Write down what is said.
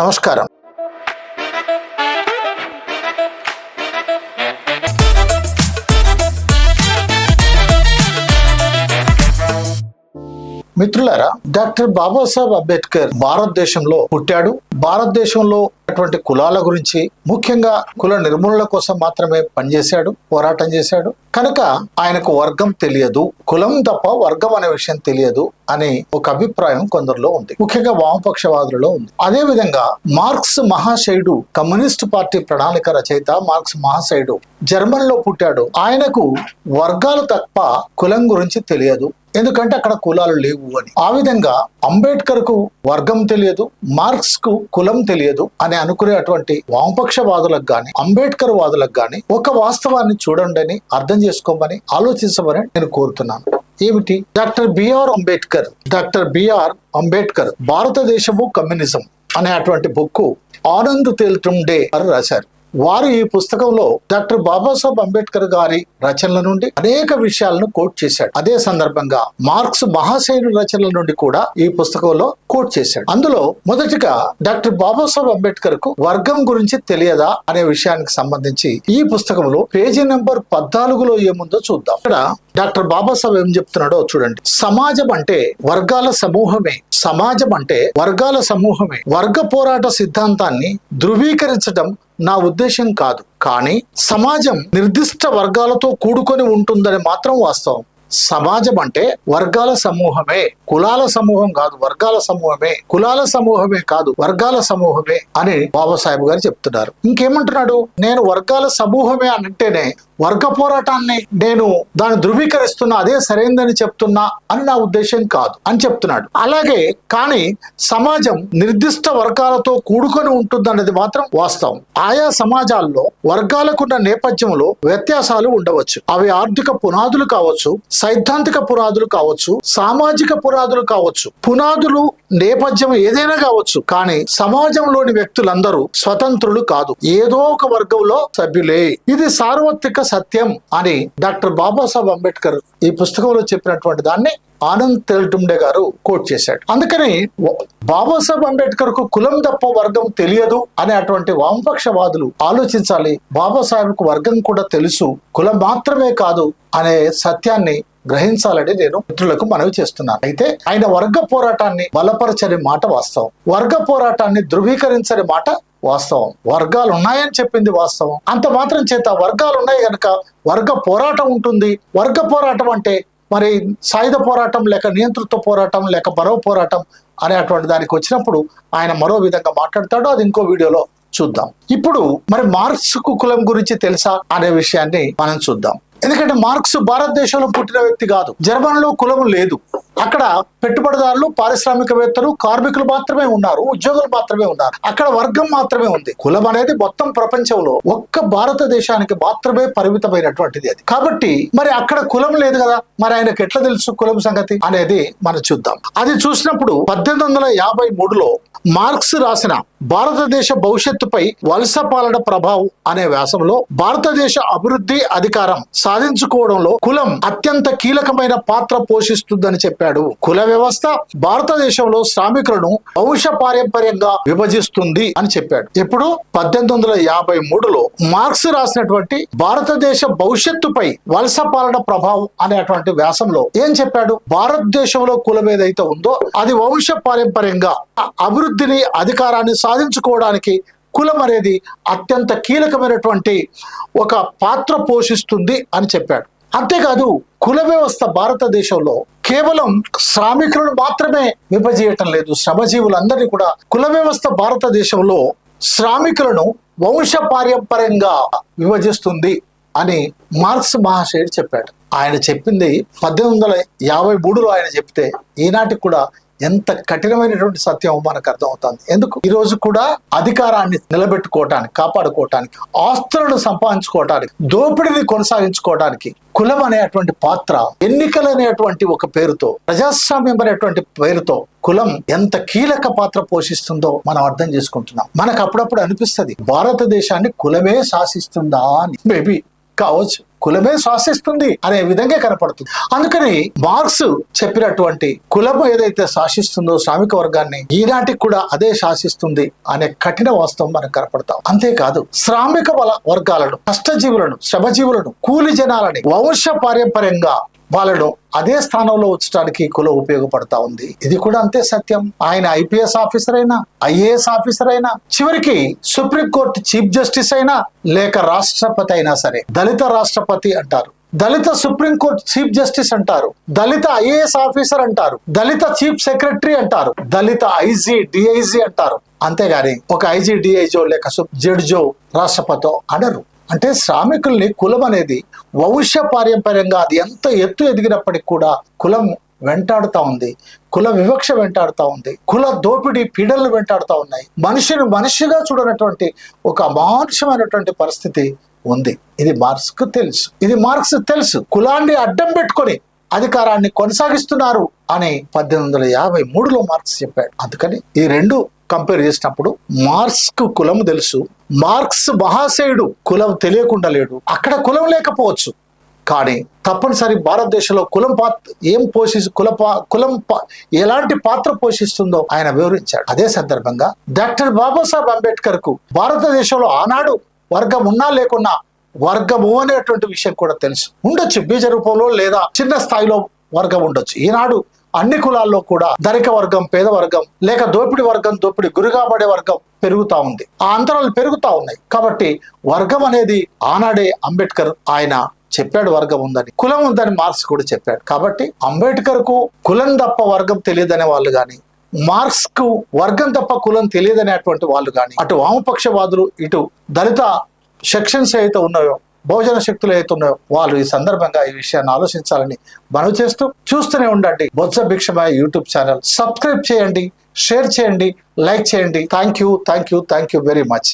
నమస్కారం. మిత్రులారా, డాక్టర్ బాబాసాహెబ్ అంబేద్కర్ భారతదేశంలో పుట్టాడు. భారతదేశంలో అటువంటి కులాల గురించి, ముఖ్యంగా కుల నిర్మూలన కోసం మాత్రమే పనిచేశాడు, పోరాటం చేశాడు. కనుక ఆయనకు వర్గం తెలియదు, కులం తప్ప వర్గం అనే విషయం తెలియదు అనే ఒక అభిప్రాయం కొందరిలో ఉంది, ముఖ్యంగా వామపక్షవాదులలో ఉంది. అదే విధంగా మార్క్స్ మహాశయుడు, కమ్యూనిస్ట్ పార్టీ ప్రణాళిక రచయిత మార్క్స్ మహాశయుడు జర్మన్ లో పుట్టాడు. ఆయనకు వర్గాలు తప్ప కులం గురించి తెలియదు, ఎందుకంటే అక్కడ కులాలు లేవు అని. ఆ విధంగా అంబేద్కర్ కు వర్గం తెలియదు, మార్క్స్ కు కులం తెలియదు అని అనుకునేటువంటి వామపక్షవాదులకు గాని, అంబేద్కర్ వాదులకు గాని ఒక వాస్తవాన్ని చూడండి అని, అర్థం చేసుకోమని, ఆలోచించమని నేను కోరుతున్నాను. ఏమిటి? డాక్టర్ బిఆర్ అంబేద్కర్ భారతదేశము కమ్యూనిజం అనే అటువంటి బుక్ ఆనంద్ తేల్తుండే అని రాశారు. వారు ఈ పుస్తకంలో డాక్టర్ బాబాసాహెబ్ అంబేద్కర్ గారి రచనల నుండి అనేక విషయాలను కోట్ చేశాడు. అదే సందర్భంగా మార్క్స్ మహాశయుని రచనల నుండి కూడా ఈ పుస్తకంలో కోట్ చేశాడు. అందులో మొదటిగా డాక్టర్ బాబాసాహెబ్ అంబేద్కర్ కు వర్గం గురించి తెలియదా అనే విషయానికి సంబంధించి ఈ పుస్తకంలో పేజీ నెంబర్ 14లో ఏముందో చూద్దాం. ఇక్కడ డాక్టర్ బాబాసాహెబ్ ఏం చెప్తున్నాడో చూడండి. సమాజం అంటే వర్గాల సమూహమే, సమాజం అంటే వర్గాల సమూహమే. వర్గ పోరాట సిద్ధాంతాన్ని ధృవీకరించడం నా ఉద్దేశం కాదు, కానీ సమాజం నిర్దిష్ట వర్గాలతో కూడుకొని ఉంటుందని మాత్రం వాస్తవం. సమాజం అంటే వర్గాల సమూహమే, కులాల సమూహం కాదు, వర్గాల సమూహమే. కులాల సమూహమే కాదు, వర్గాల సమూహమే అని బాబాసాహెబ్ గారు చెప్తున్నారు. ఇంకేమంటున్నాడు? నేను వర్గాల సమూహమే అంటేనే వర్గ పోరాటాన్ని నేను దాన్ని ధృవీకరిస్తున్నా, అదే సరైనదని చెప్తున్నా అని నా ఉద్దేశం కాదు అని చెప్తున్నాడు. అలాగే కానీ సమాజం నిర్దిష్ట వర్గాలతో కూడుకొని ఉంటుందన్నది మాత్రం వాస్తవం. ఆయా సమాజాల్లో వర్గాలకున్న నేపథ్యంలో వ్యత్యాసాలు ఉండవచ్చు. అవి ఆర్థిక పునాదులు కావచ్చు, సైద్ధాంతిక పునాదులు కావచ్చు, సామాజిక పునాదులు కావచ్చు. పునాదులు నేపథ్యం ఏదైనా కావచ్చు, కానీ సమాజంలోని వ్యక్తులందరూ స్వతంత్రులు కాదు, ఏదో ఒక వర్గంలో సభ్యులే. ఇది సార్వత్రిక సత్యం అని డాక్టర్ బాబాసాహెబ్ అంబేద్కర్ ఈ పుస్తకంలో చెప్పినటువంటి దాన్ని ఆనంద్ తేల్టుండే గారు కోట్ చేశాడు. అందుకని బాబాసాహెబ్ అంబేద్కర్ కు కులం తప్ప వర్గం తెలియదు అనే అటువంటి వామపక్షవాదులు ఆలోచించాలి. బాబాసాహెబ్ కు వర్గం కూడా తెలుసు, కులం మాత్రమే కాదు అనే సత్యాన్ని గ్రహించాలని నేను మిత్రులకు మనవి చేస్తున్నాను. అయితే ఆయన వర్గ పోరాటాన్ని బలపరచని మాట వాస్తవం, వర్గ పోరాటాన్ని ధృవీకరించని మాట వాస్తవం. వర్గాలు ఉన్నాయని చెప్పింది వాస్తవం. అంత మాత్రం చేత వర్గాలు ఉన్నాయి కనుక వర్గ పోరాటం ఉంటుంది. వర్గ పోరాటం అంటే మరి సాయుధ పోరాటం లేక నియంతృత్వ పోరాటం లేక మరో పోరాటం అనేటువంటి దానికి వచ్చినప్పుడు ఆయన మరో విధంగా మాట్లాడతాడు. అది ఇంకో వీడియోలో చూద్దాం. ఇప్పుడు మరి మార్క్స్ కు కులం గురించి తెలుసా అనే విషయాన్ని మనం చూద్దాం. ఎందుకంటే మార్క్స్ భారతదేశంలో పుట్టిన వ్యక్తి కాదు. జర్మన్ లో కులం లేదు. అక్కడ పెట్టుబడిదారులు, పారిశ్రామికవేత్తలు, కార్మికులు మాత్రమే ఉన్నారు, ఉద్యోగులు మాత్రమే ఉన్నారు. అక్కడ వర్గం మాత్రమే ఉంది. కులం అనేది మొత్తం ప్రపంచంలో ఒక్క భారతదేశానికి మాత్రమే పరిమితమైనటువంటిది. అది కాబట్టి మరి అక్కడ కులం లేదు కదా, మరి ఆయనకు ఎట్లా తెలుసు కులం సంగతి అనేది మనం చూద్దాం. అది చూసినప్పుడు 1853లో మార్క్స్ రాసిన భారతదేశ భవిష్యత్తుపై వలస పాలన ప్రభావం అనే వ్యాసంలో భారతదేశ అభివృద్ధి, అధికారం సాధించుకోవడంలో కులం అత్యంత కీలకమైన పాత్ర పోషిస్తుందని చెప్పాడు. కుల వ్యవస్థ భారతదేశంలో శ్రామికులను వంశ పారంపర్యంగా విభజిస్తుంది అని చెప్పాడు. ఎప్పుడు? 1853లో మార్క్స్ రాసినటువంటి భారతదేశ భవిష్యత్తుపై వలస పాలన ప్రభావం అనేటువంటి వ్యాసంలో ఏం చెప్పాడు? భారతదేశంలో కులం ఏదైతే ఉందో అది వంశ పారంపర్యంగా అభివృద్ధిని, అధికారాన్ని సాధించుకోవడానికి కులం అనేది అత్యంత కీలకమైనటువంటి ఒక పాత్ర పోషిస్తుంది అని చెప్పాడు. అంతేకాదు కుల వ్యవస్థ భారతదేశంలో కేవలం శ్రామికులను మాత్రమే విభజించటం లేదు, శ్రమజీవులందరినీ కూడా. కుల వ్యవస్థ భారతదేశంలో శ్రామికులను వంశ పారంపర్యంగా విభజిస్తుంది అని మార్క్స్ మహాశయుడు చెప్పాడు. ఆయన చెప్పింది 1853లో ఆయన చెప్తే ఈనాటికి కూడా ఎంత కఠినమైనటువంటి సత్యం మనకు అర్థమవుతుంది. ఎందుకు? ఈ రోజు కూడా అధికారాన్ని నిలబెట్టుకోవటానికి, కాపాడుకోవటానికి, ఆస్తులను సంపాదించుకోవటానికి, దోపిడీని కొనసాగించుకోవడానికి కులం అనేటువంటి పాత్ర, ఎన్నికలనేటువంటి ఒక పేరుతో, ప్రజాస్వామ్యం అనేటువంటి పేరుతో కులం ఎంత కీలక పాత్ర పోషిస్తుందో మనం అర్థం చేసుకుంటున్నాం. మనకు అప్పుడప్పుడు అనిపిస్తుంది భారతదేశాన్ని కులమే శాసిస్తుందా అని. మేబీ కావచ్చు. కులమే శాసిస్తుంది అనే విధంగా కనపడుతుంది. అందుకని మార్క్స్ చెప్పినటువంటి కులం ఏదైతే శాసిస్తుందో శ్రామిక వర్గాన్ని ఈనాటికి కూడా అదే శాసిస్తుంది అనే కఠిన వాస్తవం మనకు కనపడతాం. అంతేకాదు శ్రామిక వర్గాలను, కష్టజీవులను, శ్రమజీవులను, కూలి జనాలని వంశ పారంపర్యంగా వాళ్ళను అదే స్థానంలో ఉంచడానికి కులం ఉపయోగపడతా ఉంది. ఇది కూడా అంతే సత్యం. ఆయన ఐపీఎస్ ఆఫీసర్ అయినా, ఐఏఎస్ ఆఫీసర్ అయినా, చివరికి సుప్రీంకోర్టు చీఫ్ జస్టిస్ అయినా, లేక రాష్ట్రపతి అయినా సరే, దళిత రాష్ట్రపతి అంటారు, దళిత సుప్రీంకోర్టు చీఫ్ జస్టిస్ అంటారు, దళిత ఐఏఎస్ ఆఫీసర్ అంటారు, దళిత చీఫ్ సెక్రటరీ అంటారు, దళిత ఐజీ డిఐజీ అంటారు. అంతేగాని ఒక ఐజీ డిఐజో లేక జడ్జో రాష్ట్రపతో అనరు. అంటే శ్రామికుల్ని కులం అనేది వంశ పారంపర్యంగా అది ఎంత ఎత్తు ఎదిగినప్పటికీ కూడా కులం వెంటాడుతా ఉంది, కుల వివక్ష వెంటాడుతా ఉంది, కుల దోపిడీ పీడలు వెంటాడుతా ఉన్నాయి. మనిషిని మనిషిగా చూడనటువంటి ఒక అమానుషమైనటువంటి పరిస్థితి ఉంది. ఇది మార్క్స్ తెలుసు. కులాన్ని అడ్డం పెట్టుకొని అధికారాన్ని కొనసాగిస్తున్నారు అని 1853లో మార్క్స్ చెప్పాడు. అందుకని ఈ రెండు కంపేర్ చేసినప్పుడు మార్క్స్ కు కులం తెలుసు, మార్క్స్ మహాశయుడు కులం తెలియకుండా లేడు. అక్కడ కులం లేకపోవచ్చు, కానీ తప్పనిసరి భారతదేశంలో కులం ఎలాంటి పాత్ర పోషిస్తుందో ఆయన వివరించాడు. అదే సందర్భంగా డాక్టర్ బాబాసాహెబ్ అంబేద్కర్ కు భారతదేశంలో ఆనాడు వర్గం ఉన్నా లేకున్నా వర్గము అనేటువంటి విషయం కూడా తెలుసు. ఉండొచ్చు బీజ రూపంలో లేదా చిన్న స్థాయిలో వర్గం ఉండొచ్చు. ఈనాడు అన్ని కులాల్లో కూడా ధనిక వర్గం, పేద వర్గం, లేక దోపిడి గురిగా పడే వర్గం పెరుగుతా ఉంది. ఆ అంతరాలు పెరుగుతా ఉన్నాయి. కాబట్టి వర్గం అనేది ఆనాడే అంబేద్కర్ ఆయన చెప్పాడు వర్గం ఉందని, కులం ఉందని మార్క్స్ కూడా చెప్పాడు. కాబట్టి అంబేద్కర్ కు కులం తప్ప వర్గం తెలియదనే వాళ్ళు గాని, మార్క్స్ కు వర్గం తప్ప కులం తెలియదనేటువంటి వాళ్ళు గాని, అటు వామపక్షవాదులు ఇటు దళిత సెక్షన్స్ ఏవైతే ఉన్నాయో, బహుజన శక్తులు ఏవైతే ఉన్నాయో వాళ్ళు ఈ సందర్భంగా ఈ విషయాన్ని ఆలోచించాలని మనవి చేస్తూ చూస్తూనే ఉండండి Botsa Bhikshamaiah YouTube channel. Subscribe చేయండి, షేర్ చేయండి, లైక్ చేయండి. Thank you very much.